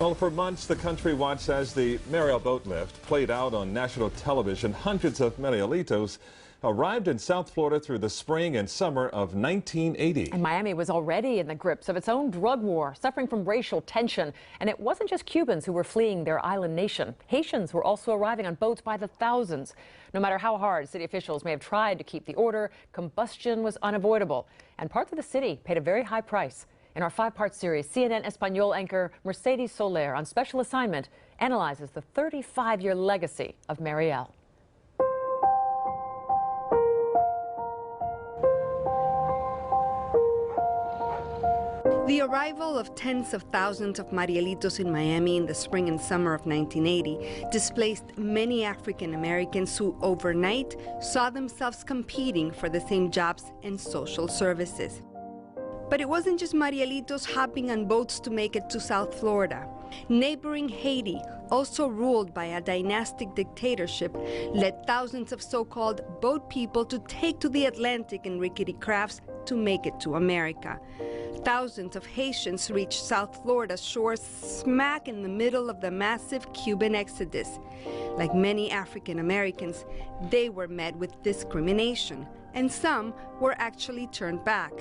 Well, for months, the country watched as the Mariel boat lift played out on national television. Hundreds of Marielitos arrived in South Florida through the spring and summer of 1980. And Miami was already in the grips of its own drug war, suffering from racial tension. And it wasn't just Cubans who were fleeing their island nation. Haitians were also arriving on boats by the thousands. No matter how hard city officials may have tried to keep the order, combustion was unavoidable. And parts of the city paid a very high price. In our 5-part series, CNN Espanol anchor Mercedes Soler, on special assignment, analyzes the 35-year legacy of Mariel. The arrival of tens of thousands of Marielitos in Miami in the spring and summer of 1980 displaced many African Americans who overnight saw themselves competing for the same jobs and social services. But it wasn't just Marielitos hopping on boats to make it to South Florida. Neighboring Haiti, also ruled by a dynastic dictatorship, led thousands of so-called boat people to take to the Atlantic in rickety crafts to make it to America. Thousands of Haitians reached South Florida's shores smack in the middle of the massive Cuban exodus. Like many African Americans, they were met with discrimination, and some were actually turned back.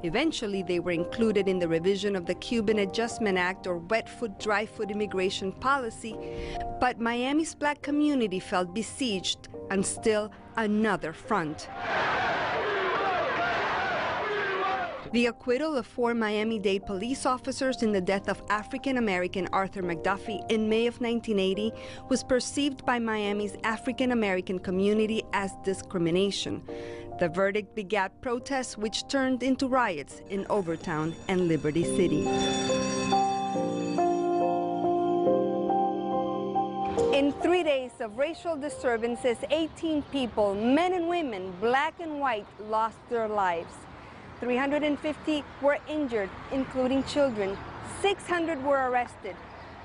Eventually, they were included in the revision of the Cuban Adjustment Act, or wet foot, dry foot immigration policy, but Miami's black community felt besieged on still another front. The acquittal of 4 Miami-Dade police officers in the death of African-American Arthur McDuffie in May of 1980 was perceived by Miami's African-American community as discrimination. The verdict begat protests which turned into riots in Overtown and Liberty City. In 3 days of racial disturbances, 18 people, men and women, black and white, lost their lives. 350 were injured, including children. 600 were arrested.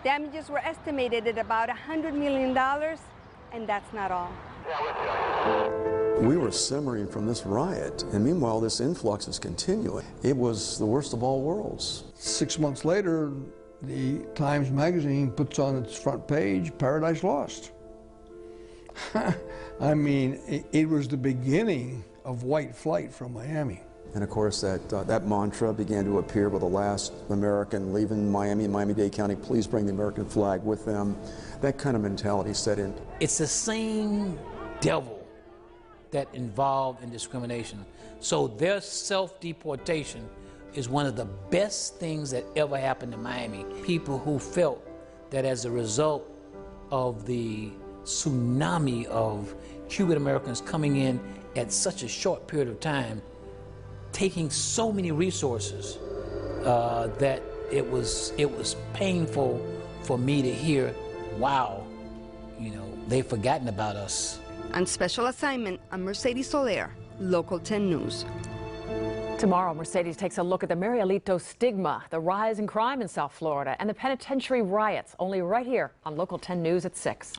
Damages were estimated at about $100 million, and that's not all. We were simmering from this riot, and meanwhile this influx is continuing. It was the worst of all worlds. 6 months later, the Times Magazine puts on its front page, Paradise Lost. I mean, it was the beginning of white flight from Miami. And of course that mantra began to appear with the last American leaving Miami and Miami-Dade County. Please bring the American flag with them. That kind of mentality set in. It's the same devil that involved in discrimination. So their self-deportation is one of the best things that ever happened to Miami. People who felt that as a result of the tsunami of Cuban Americans coming in at such a short period of time, taking so many resources, that it was painful for me to hear, wow, you know, they've forgotten about us. On special assignment, I'm Mercedes Soler, Local 10 News. Tomorrow, Mercedes takes a look at the Marielito stigma, the rise in crime in South Florida, and the penitentiary riots, only right here on Local 10 News at 6.